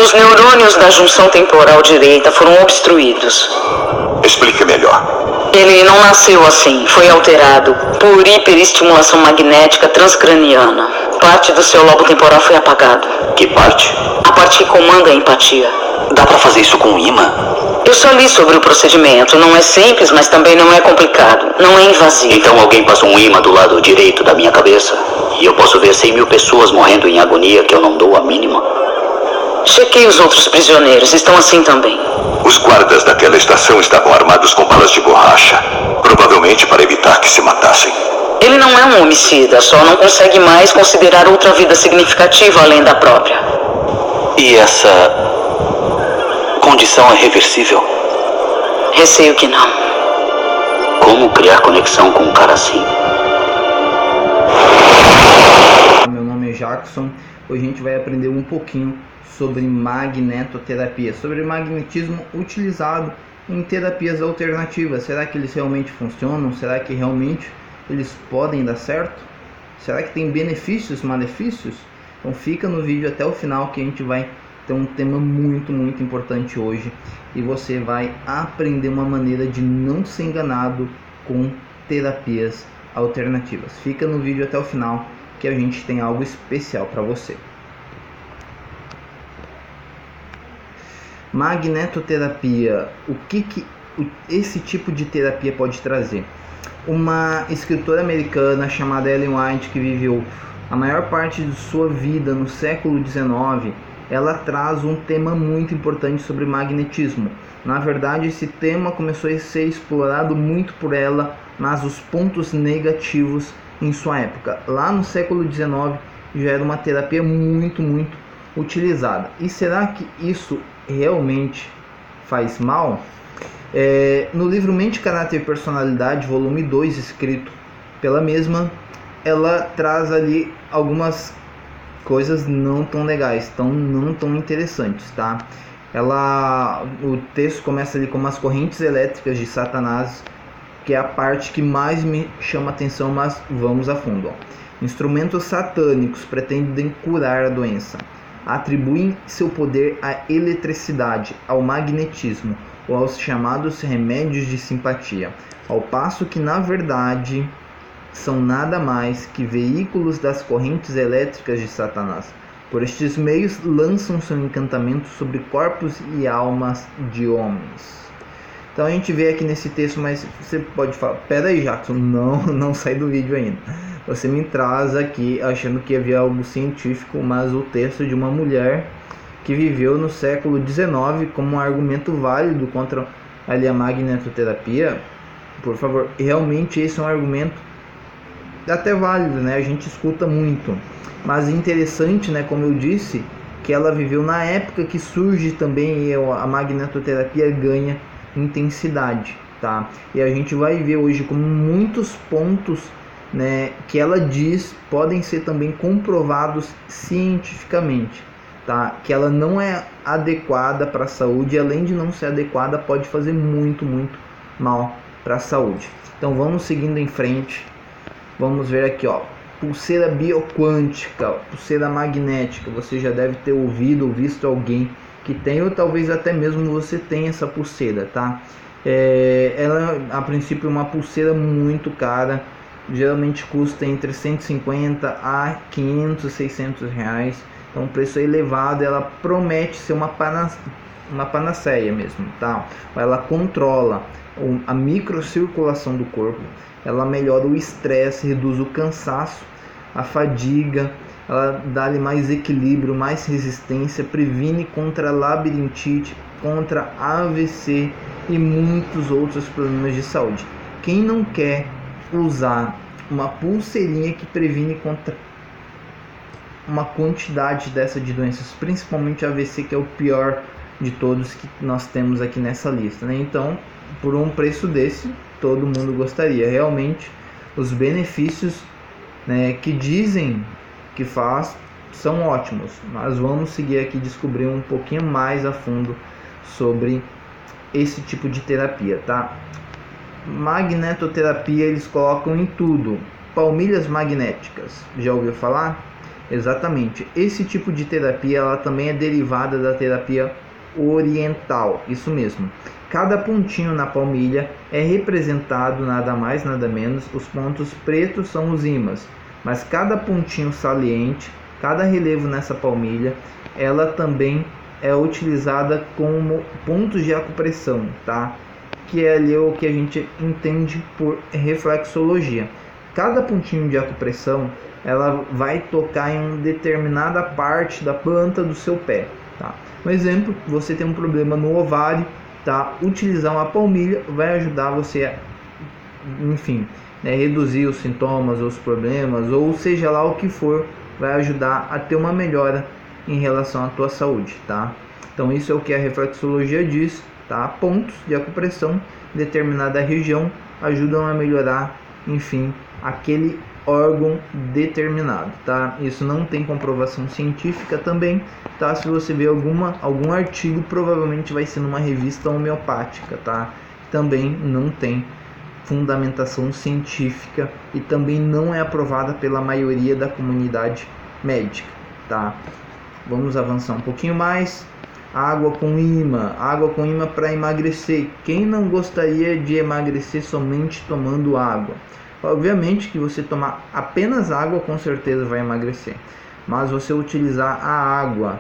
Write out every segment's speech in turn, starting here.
Os neurônios da junção temporal direita foram obstruídos. Explique melhor. Ele não nasceu assim, foi alterado por hiperestimulação magnética transcraniana. Parte do seu lobo temporal foi apagado. Que parte? A parte que comanda a empatia. Dá pra fazer isso com um imã? Eu só li sobre o procedimento. Não é simples, mas também não é complicado. Não é invasivo. Então alguém passa um imã do lado direito da minha cabeça e eu posso ver 100 mil pessoas morrendo em agonia que eu não dou a mínima? Chequei os outros prisioneiros, estão assim também. Os guardas daquela estação estavam armados com balas de borracha, provavelmente para evitar que se matassem. Ele não é um homicida, só não consegue mais considerar outra vida significativa além da própria. E essa condição é reversível? Receio que não. Como criar conexão com um cara assim? Meu nome é Jackson. Hoje a gente vai aprender um pouquinho sobre magnetoterapia, sobre magnetismo utilizado em terapias alternativas. Será que eles realmente funcionam? Será que realmente eles podem dar certo? Será que tem benefícios, malefícios? Então fica no vídeo até o final que a gente vai ter um tema muito importante hoje e você vai aprender uma maneira de não ser enganado com terapias alternativas. Fica no vídeo até o final que a gente tem algo especial para você. Magnetoterapia, o que esse tipo de terapia pode trazer? Uma escritora americana chamada Ellen White, que viveu a maior parte de sua vida no século XIX, ela traz um tema muito importante sobre magnetismo. Na verdade, esse tema começou a ser explorado muito por ela, mas os pontos negativos em sua época. Lá no século XIX já era uma terapia muito utilizada. E será que isso realmente faz mal? No livro Mente, Caráter e Personalidade, volume 2, escrito pela mesma, ela traz ali algumas coisas não tão legais, não tão interessantes, tá? O texto começa ali com as correntes elétricas de Satanás, que é a parte que mais me chama a atenção, mas vamos a fundo. Instrumentos satânicos pretendem curar a doença. Atribuem seu poder à eletricidade, ao magnetismo ou aos chamados remédios de simpatia, ao passo que na verdade são nada mais que veículos das correntes elétricas de Satanás. Por estes meios lançam seu encantamento sobre corpos e almas de homens. Então a gente vê aqui nesse texto, mas você pode falar, pera aí Jackson, não sai do vídeo ainda. Você me traz aqui achando que havia algo científico, mas o texto de uma mulher que viveu no século XIX como um argumento válido contra ali a magnetoterapia. Por favor, realmente esse é um argumento até válido, né? A gente escuta muito, mas interessante, né? Como eu disse, que ela viveu na época que surge também e a magnetoterapia ganha intensidade, tá? E a gente vai ver hoje como muitos pontos, né, que ela diz podem ser também comprovados cientificamente, tá? Que ela não é adequada para a saúde, e além de não ser adequada, pode fazer muito mal para a saúde. Então vamos seguindo em frente. Vamos ver aqui, ó, pulseira bioquântica, pulseira magnética. Você já deve ter ouvido ou visto alguém que tem, ou talvez até mesmo você tenha essa pulseira, tá? Ela, a princípio, é uma pulseira muito cara. Geralmente custa entre 150 a 500, 600 reais. Então, um preço elevado. Ela promete ser uma panaceia mesmo, tá? Ela controla a microcirculação do corpo. Ela melhora o estresse, reduz o cansaço, a fadiga. Ela dá-lhe mais equilíbrio, mais resistência, previne contra labirintite, contra AVC e muitos outros problemas de saúde. Quem não quer usar uma pulseirinha que previne contra uma quantidade dessa de doenças, principalmente AVC, que é o pior de todos que nós temos aqui nessa lista, né? Então, por um preço desse, todo mundo gostaria. Realmente, os benefícios, né, que dizem que faz são ótimos, mas vamos seguir aqui descobrir um pouquinho mais a fundo sobre esse tipo de terapia, tá? Magnetoterapia eles colocam em tudo. Palmilhas magnéticas, já ouviu falar? Exatamente. Esse tipo de terapia ela também é derivada da terapia oriental, isso mesmo. Cada pontinho na palmilha é representado nada mais, nada menos. Os pontos pretos são os ímãs, mas cada pontinho saliente, cada relevo nessa palmilha, ela também é utilizada como pontos de acupressão, tá? Que é ali o que a gente entende por reflexologia. Cada pontinho de acupressão, ela vai tocar em uma determinada parte da planta do seu pé, tá? Um exemplo, você tem um problema no ovário, tá? Utilizar uma palmilha vai ajudar você a, enfim, né, reduzir os sintomas, os problemas, ou seja lá o que for, vai ajudar a ter uma melhora em relação à tua saúde, tá? Então isso é o que a reflexologia diz, tá? Pontos de acupressão em determinada região ajudam a melhorar, enfim, aquele órgão determinado, tá? Isso não tem comprovação científica também, tá? Se você ver algum artigo, provavelmente vai ser numa revista homeopática, tá? Também não tem fundamentação científica e também não é aprovada pela maioria da comunidade médica, tá? Vamos avançar um pouquinho mais. Água com imã para emagrecer. Quem não gostaria de emagrecer somente tomando água? Obviamente que você tomar apenas água com certeza vai emagrecer, mas você utilizar a água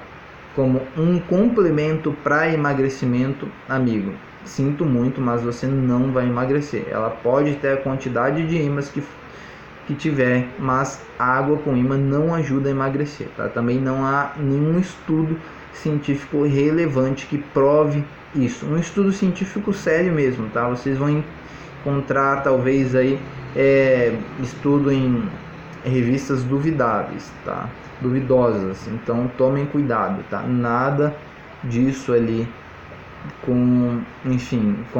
como um complemento para emagrecimento, amigo, sinto muito, mas você não vai emagrecer. Ela pode ter a quantidade de ímãs que tiver, mas a água com ímã não ajuda a emagrecer, tá? Também não há nenhum estudo científico relevante que prove isso. Um estudo científico sério mesmo, tá? Vocês vão encontrar talvez aí estudo em revistas duvidáveis, tá? Duvidosas, então tomem cuidado, tá? Nada disso ali com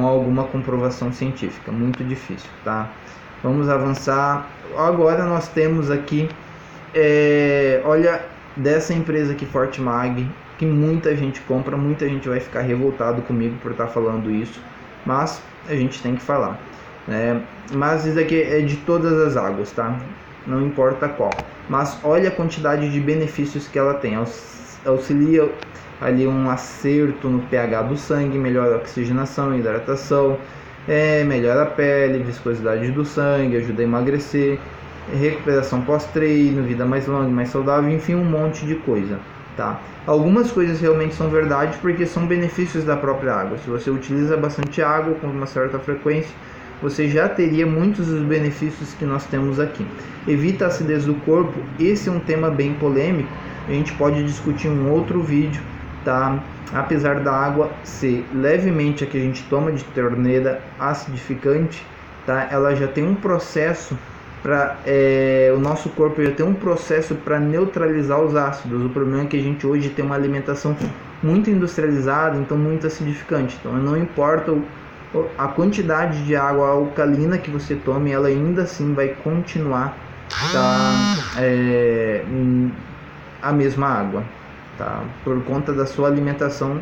alguma comprovação científica, muito difícil, tá? Vamos avançar. Agora nós temos aqui, olha, dessa empresa aqui, Fortimag, que muita gente compra, muita gente vai ficar revoltado comigo por estar falando isso, mas a gente tem que falar, né? Mas isso aqui é de todas as águas, tá? Não importa qual. Mas olha a quantidade de benefícios que ela tem. Auxilia ali um acerto no pH do sangue, melhora a oxigenação e hidratação, melhora a pele, viscosidade do sangue, ajuda a emagrecer, recuperação pós-treino, vida mais longa, mais saudável, enfim, um monte de coisa, tá? Algumas coisas realmente são verdade porque são benefícios da própria água. Se você utiliza bastante água com uma certa frequência, você já teria muitos dos benefícios que nós temos aqui. Evita a acidez do corpo. Esse é um tema bem polêmico, a gente pode discutir em um outro vídeo, tá? Apesar da água ser levemente a que a gente toma de torneira acidificante, tá? Ela já tem um processo para o nosso corpo já tem um processo para neutralizar os ácidos. O problema é que a gente hoje tem uma alimentação muito industrializada, então muito acidificante. Então não importa a quantidade de água alcalina que você tome, ela ainda assim vai continuar, tá? A mesma água, tá? Por conta da sua alimentação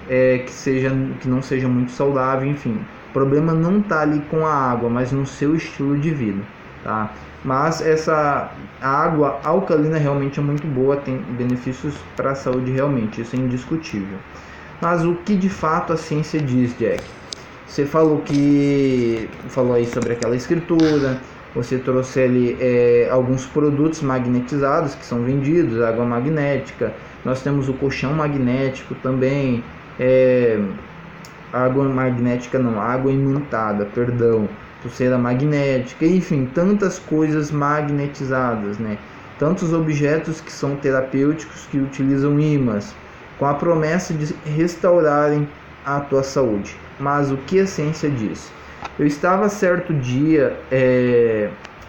que não seja muito saudável, enfim. O problema não está ali com a água, mas no seu estilo de vida, tá? Mas a água alcalina realmente é muito boa, tem benefícios para a saúde realmente, isso é indiscutível. Mas o que de fato a ciência diz, Jack? Você falou aí sobre aquela escritura, você trouxe ali alguns produtos magnetizados que são vendidos, água magnética, nós temos o colchão magnético também, água imantada, perdão, pulseira magnética, enfim, tantas coisas magnetizadas, né? Tantos objetos que são terapêuticos que utilizam ímãs, com a promessa de restaurarem a tua saúde. Mas o que a ciência diz? Eu estava certo dia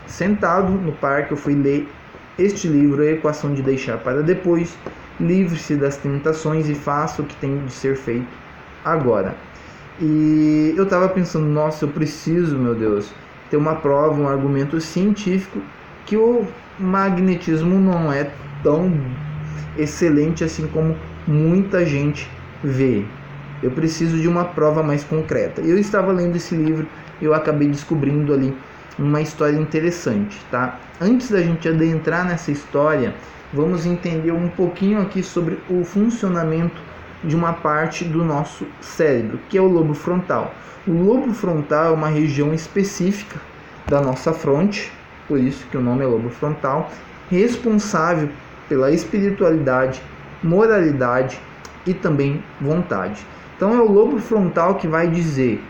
sentado no parque, eu fui ler este livro, A Equação de Deixar para Depois, livre-se das tentações e faça o que tem de ser feito agora. E eu estava pensando, nossa, eu preciso, meu Deus, ter uma prova, um argumento científico que o magnetismo não é tão excelente assim como muita gente vê. Eu preciso de uma prova mais concreta. Eu estava lendo esse livro e eu acabei descobrindo ali uma história interessante, tá? Antes da gente adentrar nessa história, vamos entender um pouquinho aqui sobre o funcionamento de uma parte do nosso cérebro, que é o lobo frontal. O lobo frontal é uma região específica da nossa fronte, por isso que o nome é lobo frontal, responsável pela espiritualidade, moralidade e também vontade. Então é o lobo frontal que vai dizer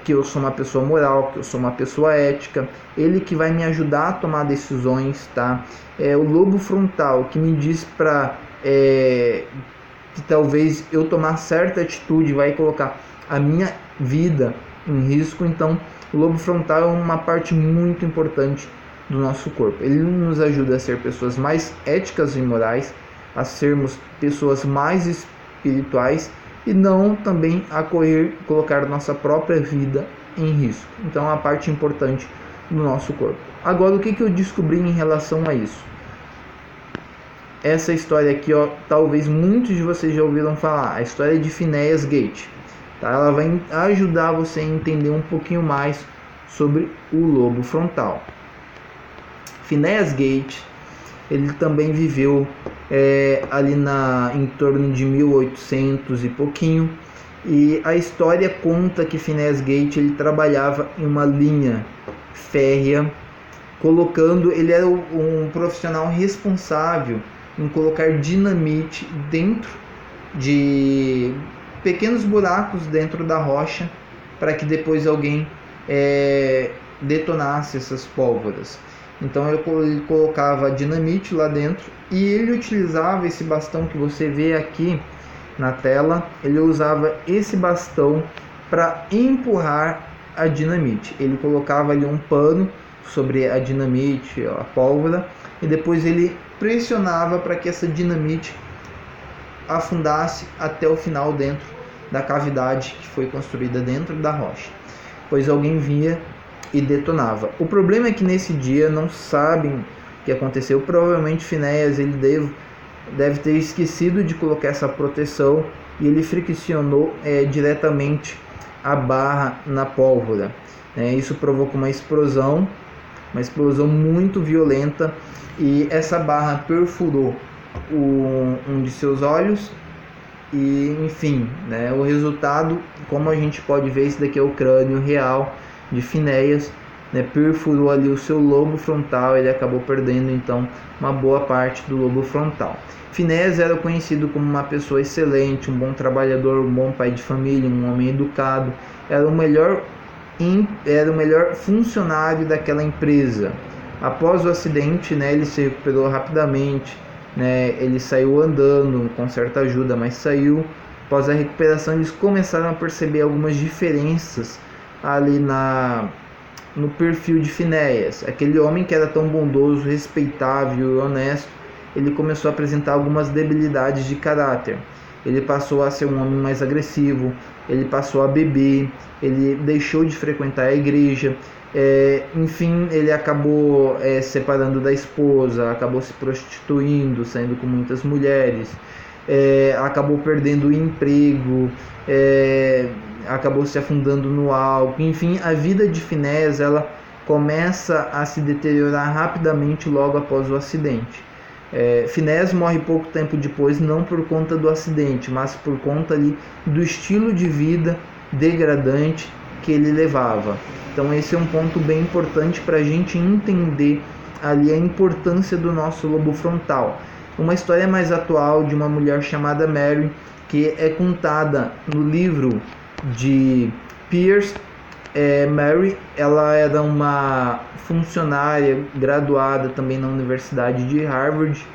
que eu sou uma pessoa moral, que eu sou uma pessoa ética, ele que vai me ajudar a tomar decisões, tá? É o lobo frontal que me diz para que talvez eu tomar certa atitude vai colocar a minha vida em risco. Então o lobo frontal é uma parte muito importante do nosso corpo. Ele nos ajuda a ser pessoas mais éticas e morais, a sermos pessoas mais espirituais e não também a colocar nossa própria vida em risco. Então é uma parte importante do nosso corpo. Agora, o que eu descobri em relação a isso? Essa história aqui, ó, talvez muitos de vocês já ouviram falar, a história de Phineas Gage. Tá? Ela vai ajudar você a entender um pouquinho mais sobre o lobo frontal. Phineas Gage, ele também viveu ali em torno de 1800 e pouquinho, e a história conta que Phineas Gage ele trabalhava em uma linha férrea, ele era um profissional responsável em colocar dinamite dentro de pequenos buracos dentro da rocha para que depois alguém detonasse essas pólvoras. Então ele colocava dinamite lá dentro e ele utilizava esse bastão que você vê aqui na tela. Ele usava esse bastão para empurrar a dinamite. Ele colocava ali um pano sobre a dinamite, a pólvora, e depois ele pressionava para que essa dinamite afundasse até o final dentro da cavidade que foi construída dentro da rocha. Pois alguém vinha e detonava. O problema é que nesse dia não sabem o que aconteceu. Provavelmente Phineas ele deve ter esquecido de colocar essa proteção e ele friccionou diretamente a barra na pólvora. Isso provocou uma explosão muito violenta, e essa barra perfurou um de seus olhos. E enfim, o resultado, como a gente pode ver, esse daqui é o crânio real de Phineas, perfurou ali o seu lobo frontal. Ele acabou perdendo então uma boa parte do lobo frontal. Phineas era conhecido como uma pessoa excelente, um bom trabalhador, um bom pai de família, um homem educado. Era o melhor funcionário daquela empresa. Após o acidente, ele se recuperou rapidamente, ele saiu andando com certa ajuda, mas saiu. Após a recuperação, eles começaram a perceber algumas diferenças ali no perfil de Phineas. Aquele homem que era tão bondoso, respeitável e honesto, ele começou a apresentar algumas debilidades de caráter. Ele passou a ser um homem mais agressivo, ele passou a beber, ele deixou de frequentar a igreja, enfim, ele acabou separando da esposa, acabou se prostituindo, saindo com muitas mulheres, acabou perdendo o emprego, acabou se afundando no álcool. Enfim, a vida de Phineas ela começa a se deteriorar rapidamente logo após o acidente. Phineas morre pouco tempo depois, não por conta do acidente, mas por conta ali do estilo de vida degradante que ele levava. Então esse é um ponto bem importante para a gente entender ali a importância do nosso lobo frontal. Uma história mais atual de uma mulher chamada Mary, que é contada no livro de Pierce. Mary, ela era uma funcionária graduada também na Universidade de Harvard.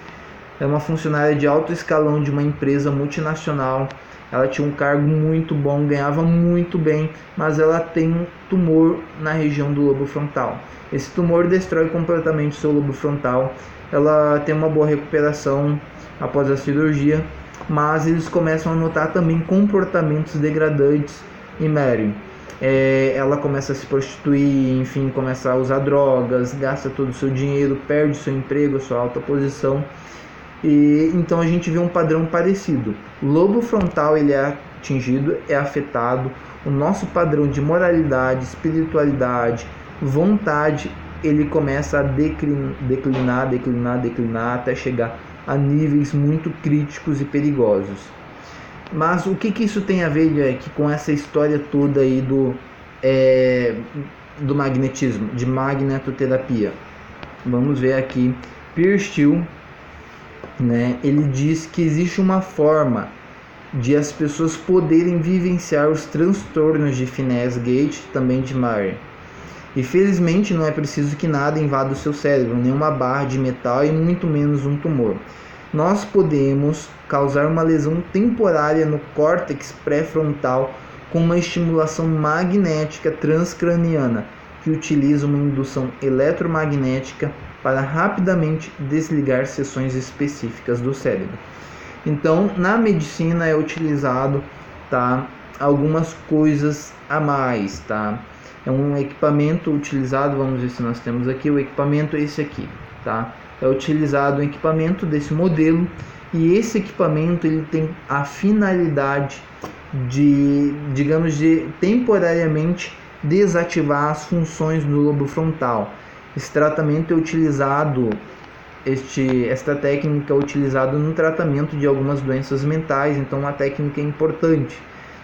É uma funcionária de alto escalão de uma empresa multinacional. Ela tinha um cargo muito bom, ganhava muito bem, mas ela tem um tumor na região do lobo frontal. Esse tumor destrói completamente o seu lobo frontal. Ela tem uma boa recuperação após a cirurgia, mas eles começam a notar também comportamentos degradantes em Mary. Ela começa a se prostituir, enfim, começa a usar drogas, gasta todo o seu dinheiro, perde seu emprego, sua alta posição. E então a gente vê um padrão parecido. O lobo frontal ele é atingido, é afetado. O nosso padrão de moralidade, espiritualidade, vontade, ele começa a declinar até chegar a níveis muito críticos e perigosos. Mas o que isso tem a ver, Jack, com essa história toda aí do magnetismo, de magnetoterapia? Vamos ver aqui. Piers Steel, né, ele diz que existe uma forma de as pessoas poderem vivenciar os transtornos de Phineas Gage, também de Murray. E felizmente não é preciso que nada invada o seu cérebro, nenhuma barra de metal e muito menos um tumor. Nós podemos causar uma lesão temporária no córtex pré-frontal com uma estimulação magnética transcraniana, que utiliza uma indução eletromagnética para rapidamente desligar seções específicas do cérebro. Então, na medicina é utilizado, tá, algumas coisas a mais, tá? É um equipamento utilizado, vamos ver se nós temos aqui, o equipamento é esse aqui, tá? É utilizado um equipamento desse modelo, e esse equipamento ele tem a finalidade de, digamos, de temporariamente desativar as funções do lobo frontal. Esse tratamento é utilizado, esta técnica é utilizada no tratamento de algumas doenças mentais, então uma técnica importante,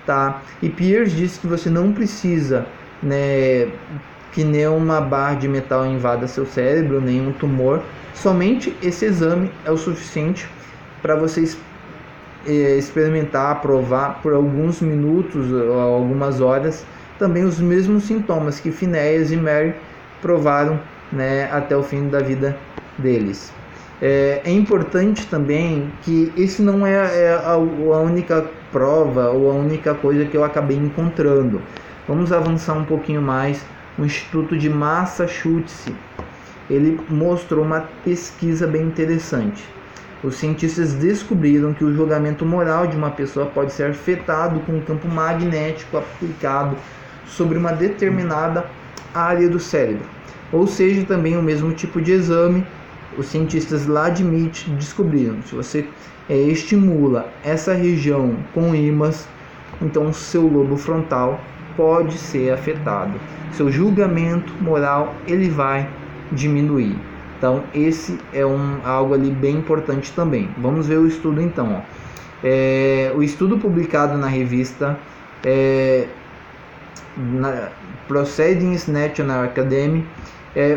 tá? E Piers disse que você não precisa, né, que nenhuma barra de metal invada seu cérebro, nenhum tumor. Somente esse exame é o suficiente para vocês experimentar, provar por alguns minutos ou algumas horas também os mesmos sintomas que Phineas e Mary provaram, né, até o fim da vida deles. É importante também que esse não é a única prova ou a única coisa que eu acabei encontrando. Vamos avançar um pouquinho mais. O Instituto de Massachusetts, ele mostrou uma pesquisa bem interessante. Os cientistas descobriram que o julgamento moral de uma pessoa pode ser afetado com um campo magnético aplicado sobre uma determinada área do cérebro. Ou seja, também o mesmo tipo de exame, os cientistas lá de MIT descobriram. Se você estimula essa região com ímãs, então o seu lobo frontal pode ser afetado. Seu julgamento moral ele vai diminuir. Então esse é algo ali bem importante também. Vamos ver o estudo então. O estudo publicado na revista Proceedings National Academy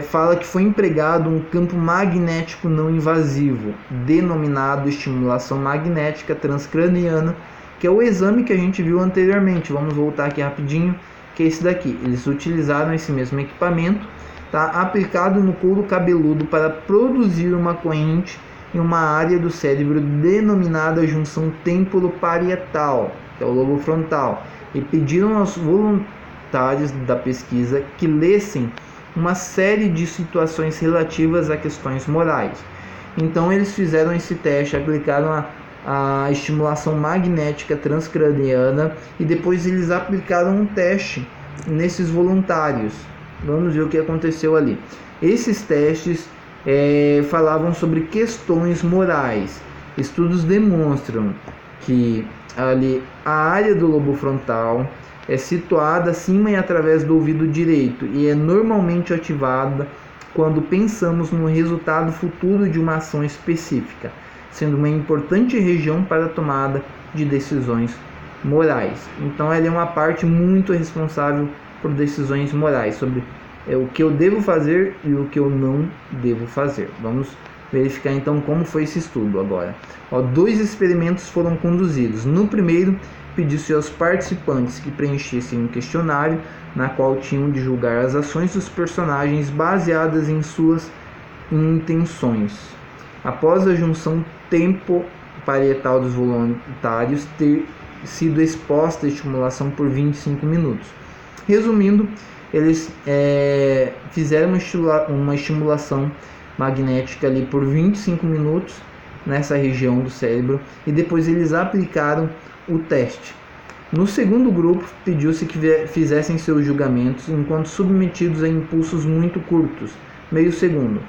fala que foi empregado um campo magnético não invasivo, denominado estimulação magnética transcraniana, que é o exame que a gente viu anteriormente. Vamos voltar aqui rapidinho, que é esse daqui. Eles utilizaram esse mesmo equipamento, tá, aplicado no couro cabeludo para produzir uma corrente em uma área do cérebro denominada junção temporoparietal, que é o lobo frontal, e pediram aos voluntários da pesquisa que lessem uma série de situações relativas a questões morais. Então eles fizeram esse teste, aplicaram a estimulação magnética transcraniana e depois eles aplicaram um teste nesses voluntários. Vamos ver o que aconteceu ali. Esses testes falavam sobre questões morais. Estudos demonstram que ali a área do lobo frontal é situada acima e através do ouvido direito e é normalmente ativada quando pensamos no resultado futuro de uma ação específica, sendo uma importante região para a tomada de decisões morais. Então ela é uma parte muito responsável por decisões morais, sobre o que eu devo fazer e o que eu não devo fazer. Vamos verificar então como foi esse estudo agora. 2 experimentos foram conduzidos. No primeiro, pediu-se aos participantes que preenchessem um questionário na qual tinham de julgar as ações dos personagens baseadas em suas intenções. Após a junção tempo-parietal dos voluntários ter sido exposta à estimulação por 25 minutos. Resumindo, eles fizeram uma estimulação magnética ali por 25 minutos nessa região do cérebro e depois eles aplicaram o teste. No segundo grupo, pediu-se que fizessem seus julgamentos enquanto submetidos a impulsos muito curtos, meio segundo.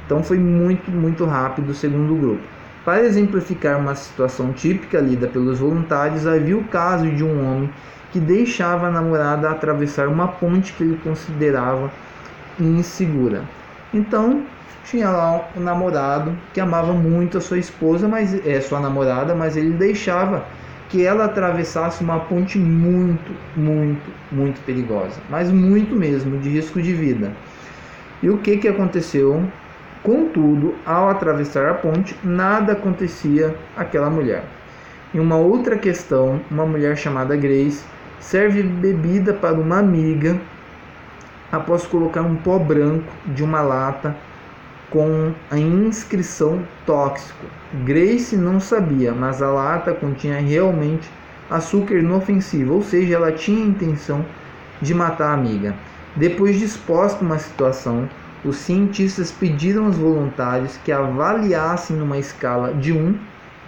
Então foi muito rápido o segundo grupo. Para exemplificar uma situação típica lida pelos voluntários, havia o caso de um homem que deixava a namorada atravessar uma ponte que ele considerava insegura. Então, tinha lá um namorado que amava muito a sua esposa, mas sua namorada, mas ele deixava que ela atravessasse uma ponte muito, muito, muito perigosa, mas muito mesmo, de risco de vida. E o que aconteceu? Contudo, ao atravessar a ponte, nada acontecia àquela mulher. Em uma outra questão, uma mulher chamada Grace serve bebida para uma amiga após colocar um pó branco de uma lata com a inscrição tóxico. Grace não sabia, mas a lata continha realmente açúcar inofensivo, ou seja, ela tinha a intenção de matar a amiga. Depois de exposta uma situação, os cientistas pediram aos voluntários que avaliassem numa escala de 1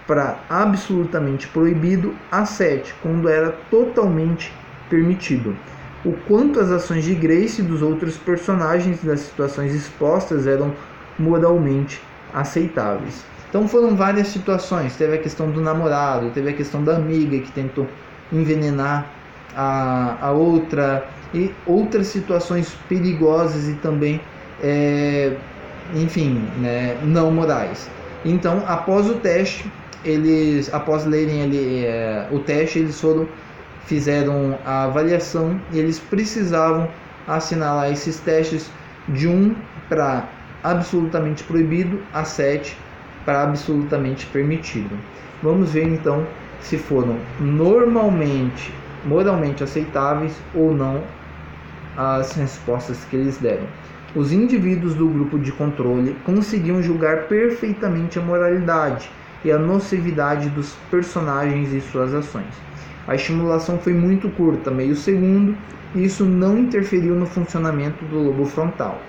para absolutamente proibido a 7, quando era totalmente permitido, o quanto as ações de Grace e dos outros personagens das situações expostas eram moralmente aceitáveis. Então foram várias situações, teve a questão do namorado, teve a questão da amiga que tentou envenenar a outra, e outras situações perigosas e também, enfim, né, não morais. Então, após o teste, após lerem ali, o teste, eles fizeram a avaliação e eles precisavam assinalar esses testes de 1 para absolutamente proibido a 7 para absolutamente permitido. Vamos ver então se foram moralmente aceitáveis ou não as respostas que eles deram. Os indivíduos do grupo de controle conseguiam julgar perfeitamente a moralidade e a nocividade dos personagens e suas ações. A estimulação foi muito curta, meio segundo, e isso não interferiu no funcionamento do lobo frontal,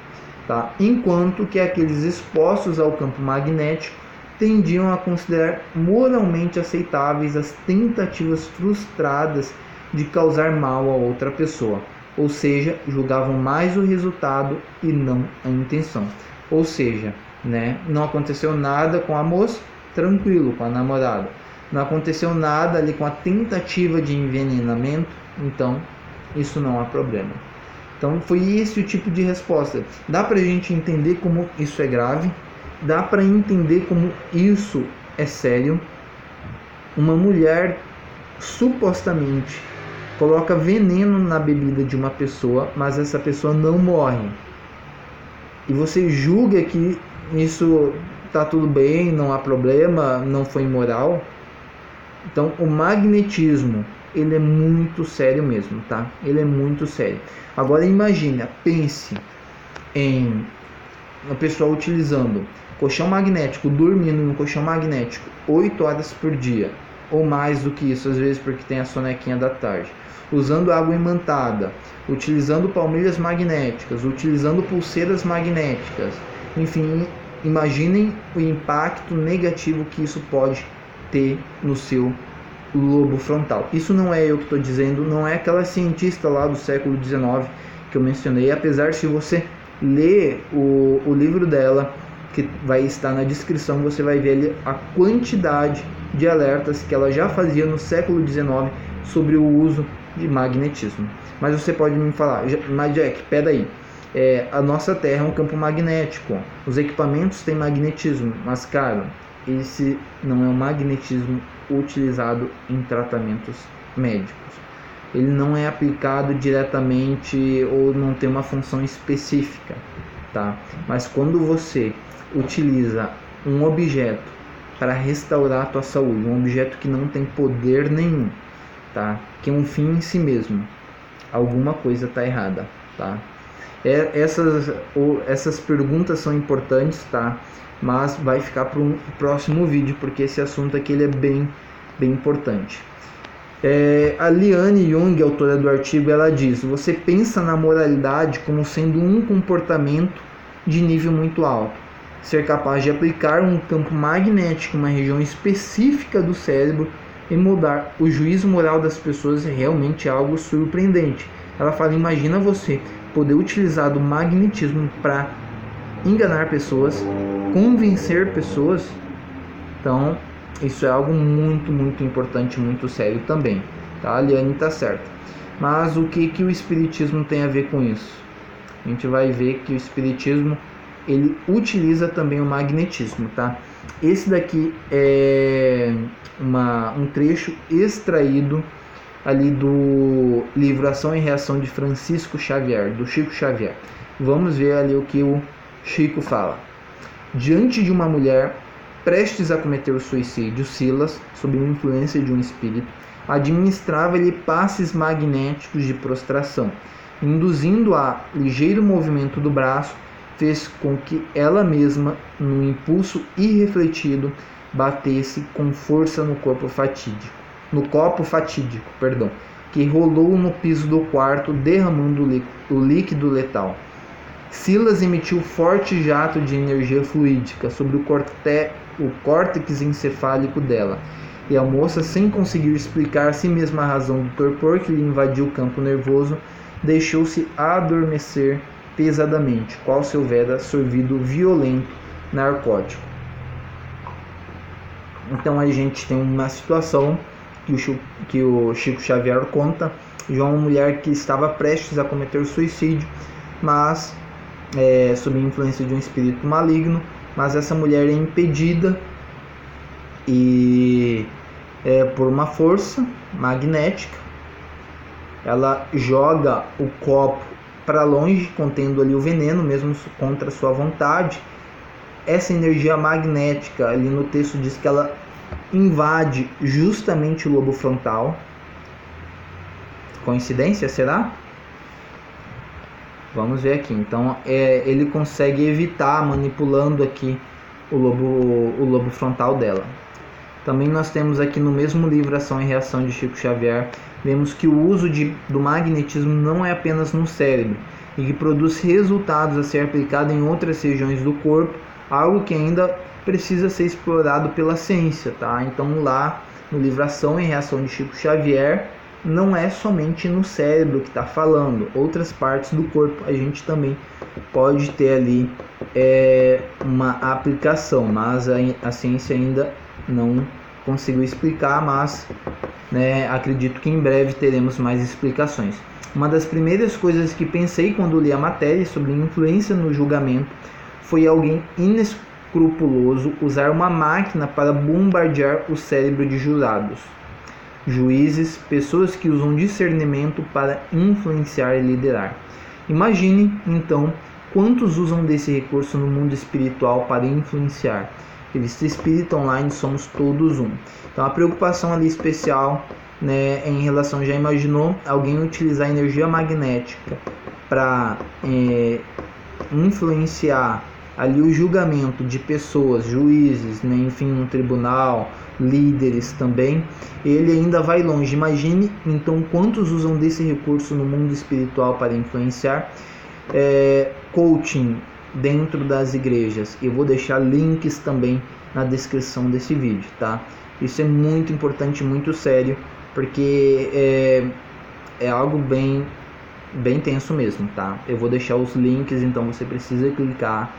tá? Enquanto que aqueles expostos ao campo magnético tendiam a considerar moralmente aceitáveis as tentativas frustradas de causar mal a outra pessoa, ou seja, julgavam mais o resultado e não a intenção. Ou seja, né, não aconteceu nada com a moça, tranquilo, com a namorada. Não aconteceu nada ali com a tentativa de envenenamento, então isso não há problema. Então foi esse o tipo de resposta. Dá pra gente entender como isso é grave, dá pra entender como isso é sério. Uma mulher supostamente coloca veneno na bebida de uma pessoa, mas essa pessoa não morre. E você julga que isso tá tudo bem, não há problema, não foi imoral. Então o magnetismo, ele é muito sério mesmo, tá? Ele é muito sério. Agora imagina, pense em uma pessoa utilizando colchão magnético, dormindo no colchão magnético 8 horas por dia, ou mais do que isso, às vezes porque tem a sonequinha da tarde, usando água imantada, utilizando palmilhas magnéticas, utilizando pulseiras magnéticas, enfim, imaginem o impacto negativo que isso pode ter no seu lobo frontal. Isso não é eu que estou dizendo, não é aquela cientista lá do século XIX que eu mencionei, apesar, se você ler o livro dela, que vai estar na descrição, você vai ver ali a quantidade de alertas que ela já fazia no século XIX sobre o uso de magnetismo. Mas você pode me falar, mas Jack, peraí, a nossa Terra é um campo magnético, os equipamentos têm magnetismo, mas cara, esse não é um magnetismo utilizado em tratamentos médicos. Ele não é aplicado diretamente ou não tem uma função específica, tá? Mas quando você utiliza um objeto para restaurar a tua saúde, um objeto que não tem poder nenhum, tá? Que é um fim em si mesmo, alguma coisa está errada, tá? Essas perguntas são importantes, tá? Mas vai ficar para um próximo vídeo, porque esse assunto aqui ele é bem importante. A Liane Jung, autora do artigo, ela diz: você pensa na moralidade como sendo um comportamento de nível muito alto. Ser capaz de aplicar um campo magnético em uma região específica do cérebro e mudar o juízo moral das pessoas é realmente algo surpreendente. Ela fala, imagina você poder utilizar do magnetismo para enganar pessoas, convencer pessoas. Então isso é algo muito importante, muito sério também, tá? A Liane está certa. Mas o que o espiritismo tem a ver com isso? A gente vai ver que o espiritismo ele utiliza também o magnetismo, tá? Esse daqui é um trecho extraído ali do livro Ação e Reação de Francisco Xavier, do Chico Xavier. Vamos ver ali o que o Chico fala. Diante de uma mulher prestes a cometer o suicídio, Silas, sob a influência de um espírito, administrava-lhe passes magnéticos de prostração. Induzindo a ligeiro movimento do braço, fez com que ela mesma, num impulso irrefletido, batesse com força no copo fatídico, que rolou no piso do quarto, derramando o líquido letal. Silas emitiu forte jato de energia fluídica sobre o córtex encefálico dela, e a moça, sem conseguir explicar a si mesma a razão do torpor que lhe invadiu o campo nervoso, deixou-se adormecer pesadamente, qual se houvera sorvido violento narcótico. Então a gente tem uma situação que o Chico Xavier conta de uma mulher que estava prestes a cometer suicídio, mas sob a influência de um espírito maligno, mas essa mulher é impedida e por uma força magnética. Ela joga o copo para longe, contendo ali o veneno, mesmo contra sua vontade. Essa energia magnética, ali no texto diz que ela invade justamente o lobo frontal. Coincidência, será? Vamos ver aqui. Então ele consegue evitar, manipulando aqui o lobo frontal dela. Também nós temos aqui no mesmo livro Ação e Reação de Chico Xavier, vemos que o uso do magnetismo não é apenas no cérebro, e que produz resultados a ser aplicado em outras regiões do corpo, algo que ainda precisa ser explorado pela ciência, tá? Então lá no livro Ação e Reação de Chico Xavier, não é somente no cérebro que está falando, outras partes do corpo a gente também pode ter ali uma aplicação, mas a ciência ainda não conseguiu explicar, mas acredito que em breve teremos mais explicações. Uma das primeiras coisas que pensei quando li a matéria sobre influência no julgamento foi alguém inescrupuloso usar uma máquina para bombardear o cérebro de jurados, juízes, pessoas que usam discernimento para influenciar e liderar. Imagine, então, quantos usam desse recurso no mundo espiritual para influenciar. Revista Espírita Online, somos todos um. Então a preocupação ali especial, em relação, já imaginou alguém utilizar energia magnética para influenciar ali o julgamento de pessoas, juízes, enfim, um tribunal, líderes também. Ele ainda vai longe. Imagine então quantos usam desse recurso no mundo espiritual para influenciar. Coaching dentro das igrejas. Eu vou deixar links também na descrição desse vídeo, tá? Isso é muito importante, muito sério, porque é algo bem tenso mesmo, tá? Eu vou deixar os links, então você precisa clicar,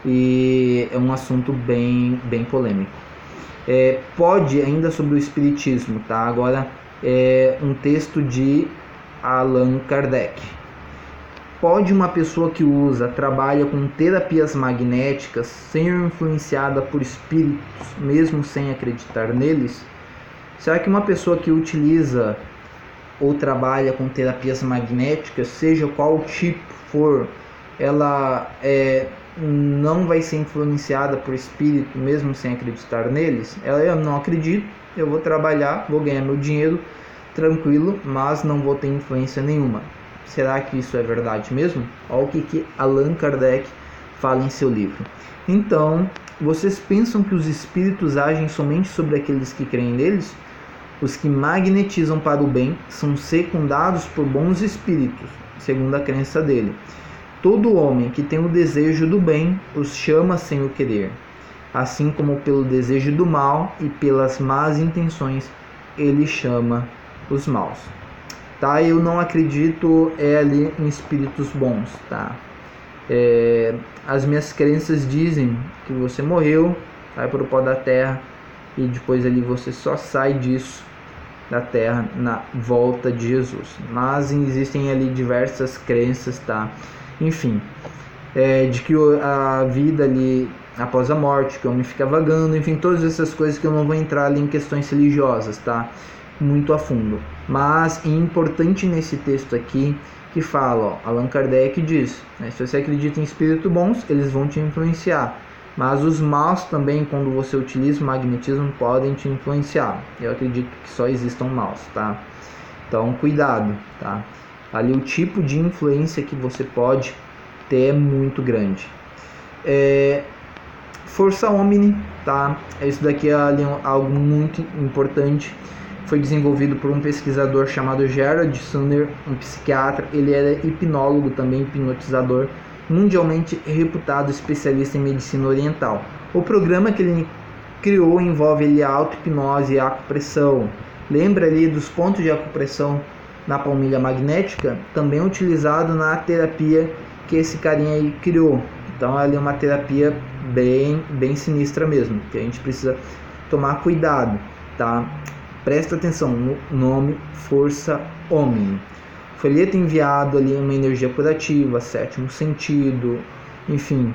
e é um assunto bem polêmico. Pode, ainda sobre o espiritismo, tá? Agora um texto de Allan Kardec. Pode uma pessoa que trabalha com terapias magnéticas ser influenciada por espíritos, mesmo sem acreditar neles? Será que uma pessoa que utiliza ou trabalha com terapias magnéticas, seja qual tipo for, ela não vai ser influenciada por espírito, mesmo sem acreditar neles? Eu não acredito, eu vou trabalhar, vou ganhar meu dinheiro tranquilo, mas não vou ter influência nenhuma. Será que isso é verdade mesmo? Olha o que Allan Kardec fala em seu livro. Então, vocês pensam que os espíritos agem somente sobre aqueles que creem neles? Os que magnetizam para o bem são secundados por bons espíritos, segundo a crença dele. Todo homem que tem o desejo do bem os chama sem o querer, assim como pelo desejo do mal e pelas más intenções ele chama os maus. Tá? Eu não acredito ali em espíritos bons, tá? As minhas crenças dizem que você morreu, vai para o pó da terra, e depois ali você só sai disso, da terra, na volta de Jesus. Mas existem ali diversas crenças, tá? Enfim, de que a vida ali após a morte, que o homem fica vagando, enfim, todas essas coisas que eu não vou entrar ali em questões religiosas, tá? Muito a fundo. Mas é importante nesse texto aqui que fala, ó, Allan Kardec diz, né, se você acredita em espíritos bons, eles vão te influenciar. Mas os maus também, quando você utiliza o magnetismo, podem te influenciar. Eu acredito que só existam maus, tá? Então, cuidado, tá? Ali o tipo de influência que você pode ter é muito grande. Força Omni, tá? Isso daqui é algo muito importante. Foi desenvolvido por um pesquisador chamado Gerald Sunder, um psiquiatra. Ele era hipnólogo também, hipnotizador, mundialmente reputado especialista em medicina oriental. O programa que ele criou envolve ali a auto-hipnose e a acupressão. Lembra ali dos pontos de acupressão na palmilha magnética? Também é utilizado na terapia que esse carinha aí criou. Então ali é uma terapia bem sinistra mesmo, que a gente precisa tomar cuidado, tá? Presta atenção no nome Força Omni. Folheto enviado ali uma energia curativa, sétimo sentido, enfim.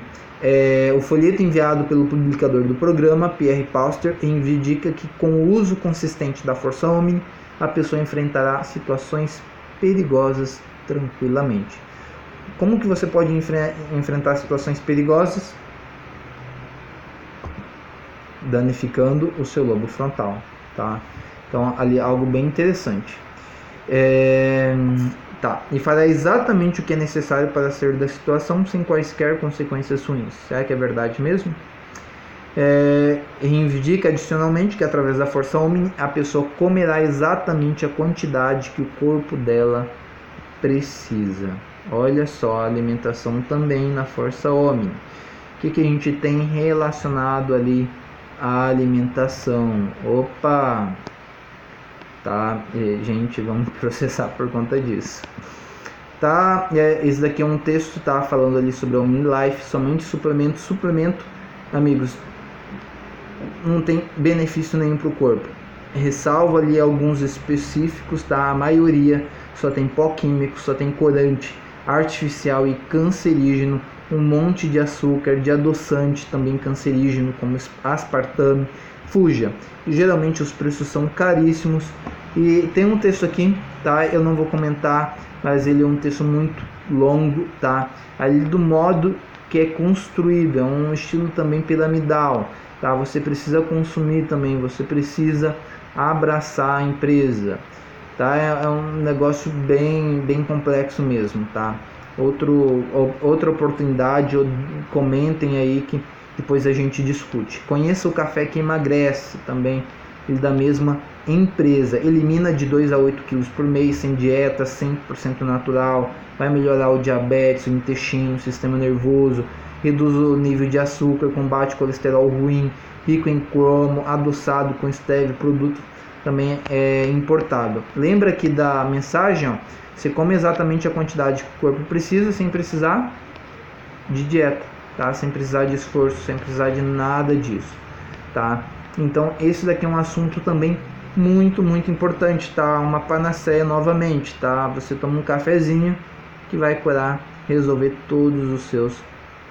O folheto enviado pelo publicador do programa, Pierre Pauster, indica que com o uso consistente da Força Omni, a pessoa enfrentará situações perigosas tranquilamente. Como que você pode enfrentar situações perigosas? Danificando o seu lobo frontal, tá? Então, ali algo bem interessante. E fará exatamente o que é necessário para sair da situação sem quaisquer consequências ruins. Será que é verdade mesmo? Indica adicionalmente que através da Força Omni a pessoa comerá exatamente a quantidade que o corpo dela precisa. Olha só, a alimentação também na Força Omni. O que a gente tem relacionado ali à alimentação? Opa! Tá, gente, vamos processar por conta disso. Tá, esse daqui é um texto, tá, falando ali sobre a OmniLife, somente suplemento. Suplemento, amigos, não tem benefício nenhum para o corpo. Ressalvo ali alguns específicos, tá? A maioria só tem pó químico, só tem corante artificial e cancerígeno, um monte de açúcar, de adoçante também cancerígeno, como aspartame. Fuja. E geralmente os preços são caríssimos. E tem um texto aqui, tá? Eu não vou comentar, mas ele é um texto muito longo, tá? Ali do modo que é construído, é um estilo também piramidal, tá? Você precisa consumir também, você precisa abraçar a empresa, tá? É um negócio bem complexo mesmo, tá? Outra oportunidade, comentem aí que depois a gente discute. Conheça o Café que Emagrece, também ele da mesma empresa. Elimina de 2 a 8 quilos por mês, sem dieta, 100% natural. Vai melhorar o diabetes, o intestino, o sistema nervoso. Reduz o nível de açúcar, combate o colesterol ruim. Rico em cromo, adoçado com stevia, produto também é importado. Lembra que da mensagem, ó, você come exatamente a quantidade que o corpo precisa, sem precisar de dieta, tá? Sem precisar de esforço, sem precisar de nada disso, tá? Então esse daqui é um assunto também muito importante, tá? Uma panaceia novamente, tá? Você toma um cafezinho que vai curar, resolver todos os seus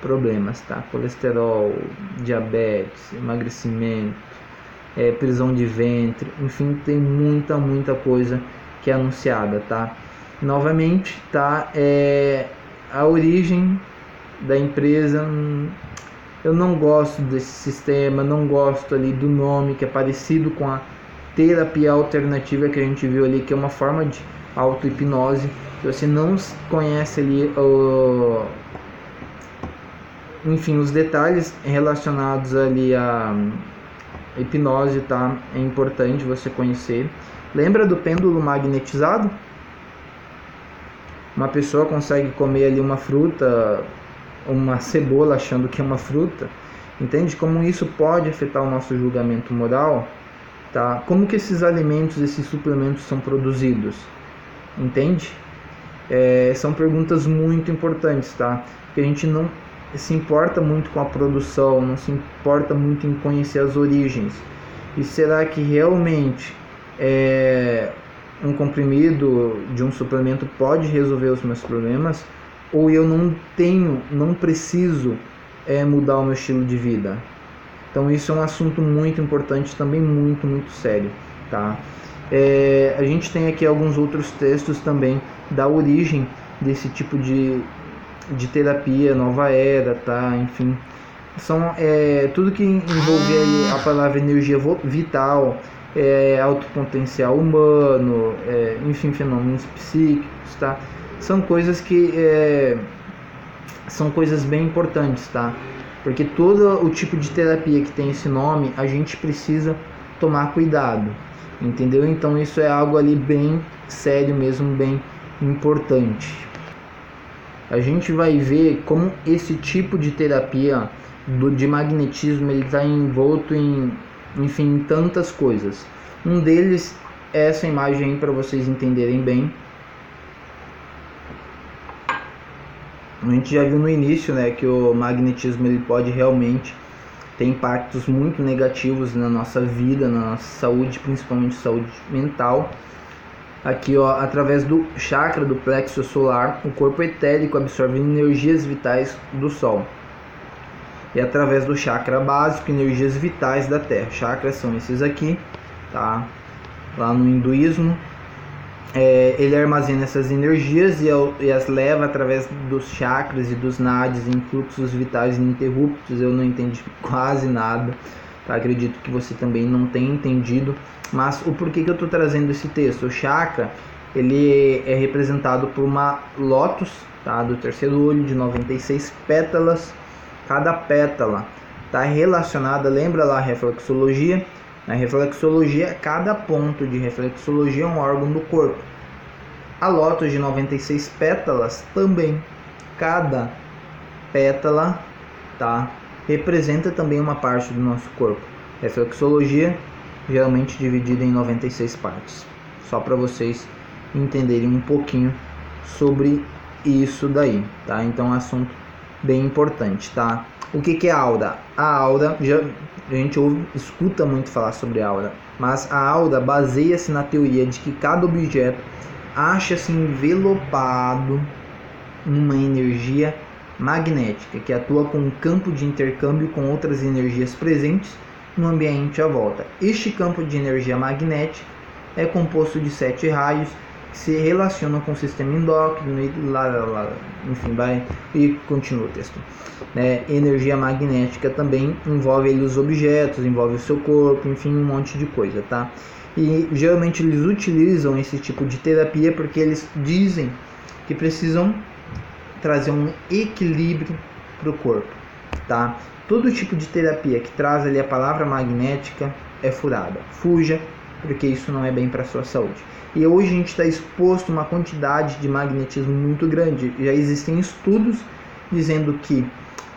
problemas, tá? Colesterol, diabetes, emagrecimento, prisão de ventre, enfim, tem muita coisa que é anunciada, tá? Novamente, tá? A origem da empresa, eu não gosto desse sistema, não gosto ali do nome, que é parecido com a terapia alternativa que a gente viu ali, que é uma forma de auto-hipnose. Se você não conhece ali enfim, os detalhes relacionados ali à hipnose, tá? É importante você conhecer. Lembra do pêndulo magnetizado? Uma pessoa consegue comer ali uma fruta, uma cebola, achando que é uma fruta. Entende como isso pode afetar o nosso julgamento moral? Tá? Como que esses alimentos, esses suplementos são produzidos? Entende? São perguntas muito importantes, tá? Que a gente não se importa muito com a produção, não se importa muito em conhecer as origens. E será que realmente um comprimido de um suplemento pode resolver os meus problemas? ou eu não preciso mudar o meu estilo de vida? Então isso é um assunto muito importante também, muito, muito sério, tá? A gente tem aqui alguns outros textos também da origem desse tipo de terapia, nova era, tá? Enfim, são tudo que envolve aí a palavra energia vital, alto potencial humano, enfim, fenômenos psíquicos, tá? São coisas que são coisas bem importantes, tá? Porque todo o tipo de terapia que tem esse nome, a gente precisa tomar cuidado, entendeu? Então isso é algo ali bem sério mesmo, bem importante. A gente vai ver como esse tipo de terapia de magnetismo, ele está envolto em, enfim, em tantas coisas. Um deles é essa imagem aí para vocês entenderem bem. A gente já viu no início, né, que o magnetismo ele pode realmente ter impactos muito negativos na nossa vida, na nossa saúde, principalmente saúde mental. Aqui, ó, através do chakra do plexo solar, o corpo etérico absorve energias vitais do Sol. E através do chakra básico, energias vitais da Terra. Chakras são esses aqui, tá? Lá no hinduísmo, ele armazena essas energias e as leva através dos chakras e dos nadis em fluxos vitais ininterruptos. Eu não entendi quase nada, tá? Acredito que você também não tenha entendido, mas o porquê que eu estou trazendo esse texto? O chakra, ele é representado por uma lótus, tá? Do terceiro olho, de 96 pétalas. Cada pétala está relacionada, lembra lá a reflexologia? Na reflexologia, cada ponto de reflexologia é um órgão do corpo. A lótus de 96 pétalas também. Cada pétala, tá, representa também uma parte do nosso corpo. Reflexologia, geralmente dividida em 96 partes. Só para vocês entenderem um pouquinho sobre isso daí, tá? Então é um assunto bem importante, tá? O que é aura? A aura, a gente escuta muito falar sobre aura, mas a aura baseia-se na teoria de que cada objeto acha-se envelopado numa energia magnética que atua com um campo de intercâmbio com outras energias presentes no ambiente à volta. Este campo de energia magnética é composto de 7 raios que se relacionam com o sistema endócrino e enfim, vai e continua o texto. Energia magnética também envolve ali os objetos, envolve o seu corpo, enfim, um monte de coisa, tá? E geralmente eles utilizam esse tipo de terapia porque eles dizem que precisam trazer um equilíbrio para o corpo, tá? Todo tipo de terapia que traz ali a palavra magnética é furada. Fuja, porque isso não é bem para a sua saúde. E hoje a gente está exposto a uma quantidade de magnetismo muito grande. Já existem estudos dizendo que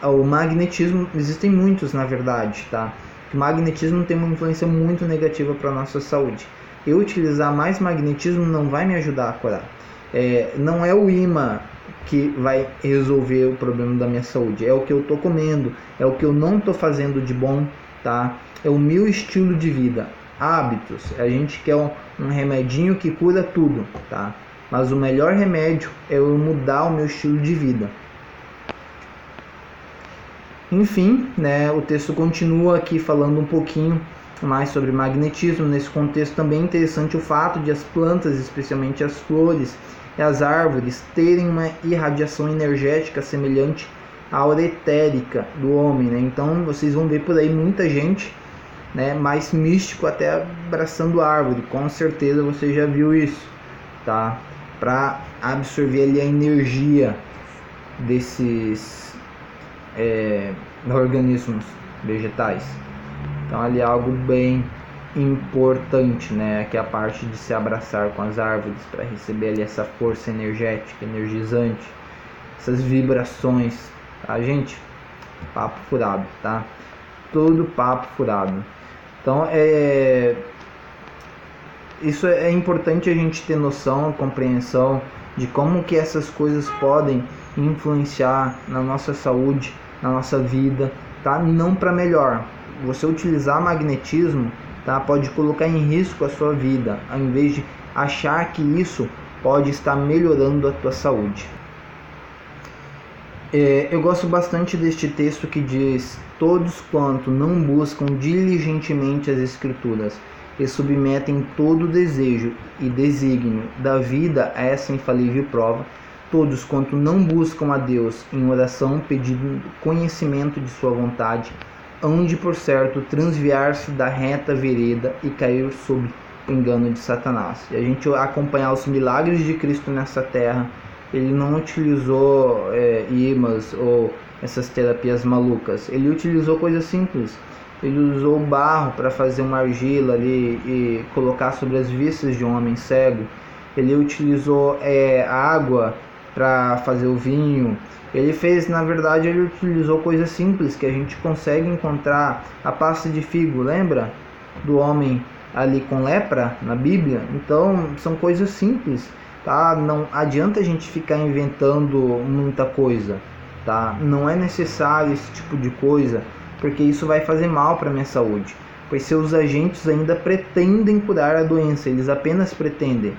o magnetismo, existem muitos na verdade, tá? O magnetismo tem uma influência muito negativa para a nossa saúde. Eu utilizar mais magnetismo não vai me ajudar a curar. Não é o imã que vai resolver o problema da minha saúde. É o que eu estou comendo, é o que eu não estou fazendo de bom, tá? É o meu estilo de vida. Hábitos, a gente quer um remedinho que cura tudo, tá? Mas o melhor remédio é eu mudar o meu estilo de vida. Enfim, né, o texto continua aqui falando um pouquinho mais sobre magnetismo. Nesse contexto também é interessante o fato de as plantas, especialmente as flores e as árvores, terem uma irradiação energética semelhante à aura etérica do homem, né? Então vocês vão ver por aí muita gente, né, mais místico até abraçando árvore. Com certeza você já viu isso, tá? Para absorver ali a energia desses organismos vegetais. Então ali é algo bem importante, né? Que é a parte de se abraçar com as árvores para receber ali essa força energética, energizante, essas vibrações, tá, gente? Papo furado, tá? Todo papo furado. Então isso é importante a gente ter noção, compreensão de como que essas coisas podem influenciar na nossa saúde, na nossa vida, tá? Não para melhor. Você utilizar magnetismo, tá, pode colocar em risco a sua vida, ao invés de achar que isso pode estar melhorando a tua saúde. Eu gosto bastante deste texto que diz: todos quanto não buscam diligentemente as Escrituras e submetem todo o desejo e desígnio da vida a essa infalível prova, todos quanto não buscam a Deus em oração pedindo conhecimento de sua vontade, hão de por certo transviar-se da reta vereda e cair sob o engano de Satanás. E a gente acompanhar os milagres de Cristo nessa terra, ele não utilizou imãs ou essas terapias malucas, ele utilizou coisas simples. Ele usou o barro para fazer uma argila ali e colocar sobre as vistas de um homem cego. Ele utilizou água para fazer o vinho. Ele utilizou coisas simples que a gente consegue encontrar. A pasta de figo, lembra do homem ali com lepra na Bíblia? Então são coisas simples, tá? Não adianta a gente ficar inventando muita coisa, tá? Não é necessário esse tipo de coisa, porque isso vai fazer mal para a minha saúde, pois seus agentes ainda pretendem curar a doença, eles apenas pretendem.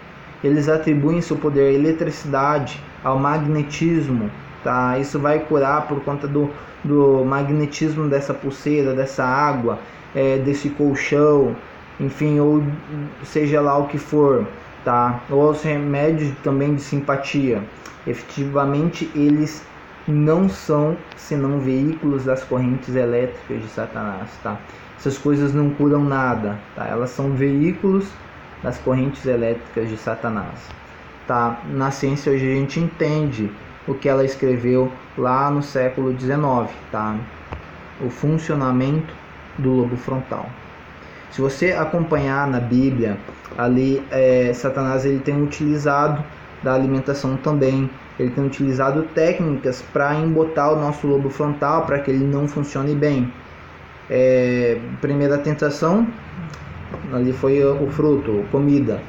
Eles atribuem seu poder à eletricidade, ao magnetismo, tá? Isso vai curar por conta do magnetismo dessa pulseira, dessa água, desse colchão, enfim, ou seja lá o que for, tá? Ou os remédios também de simpatia. Efetivamente, eles não são senão veículos das correntes elétricas de Satanás, tá? Essas coisas não curam nada, tá? Elas são veículos das correntes elétricas de Satanás, tá? Na ciência hoje a gente entende o que ela escreveu lá no século XIX, tá? O funcionamento do lobo frontal. Se você acompanhar na Bíblia, ali Satanás ele tem utilizado da alimentação também. Ele tem utilizado técnicas para embotar o nosso lobo frontal para que ele não funcione bem. Primeira tentação, ali foi o fruto, comida.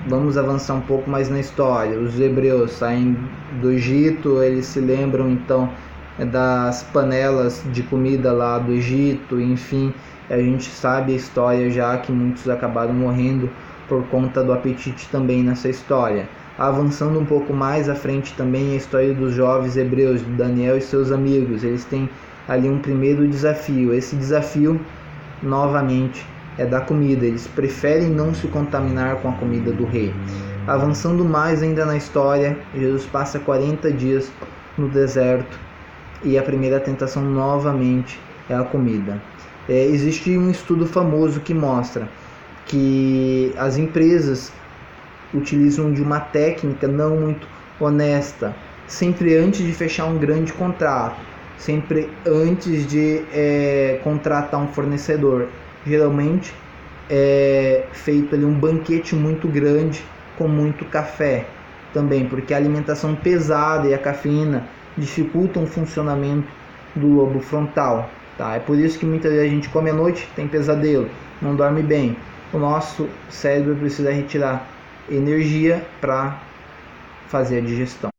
Vamos avançar um pouco mais na história. Os hebreus saem do Egito, eles se lembram então das panelas de comida lá do Egito, enfim, a gente sabe a história já que muitos acabaram morrendo por conta do apetite também nessa história. Avançando um pouco mais à frente também a história dos jovens hebreus, de Daniel e seus amigos. Eles têm ali um primeiro desafio. Esse desafio, novamente, é da comida. Eles preferem não se contaminar com a comida do rei. Avançando mais ainda na história, Jesus passa 40 dias no deserto e a primeira tentação novamente é a comida. Existe um estudo famoso que mostra que as empresas utilizam de uma técnica não muito honesta, sempre antes de fechar um grande contrato, sempre antes de contratar um fornecedor. Geralmente é feito ali um banquete muito grande com muito café também, porque a alimentação pesada e a cafeína dificultam o funcionamento do lobo frontal, tá? É por isso que muitas vezes a gente come à noite, tem pesadelo, não dorme bem. O nosso cérebro precisa retirar energia para fazer a digestão.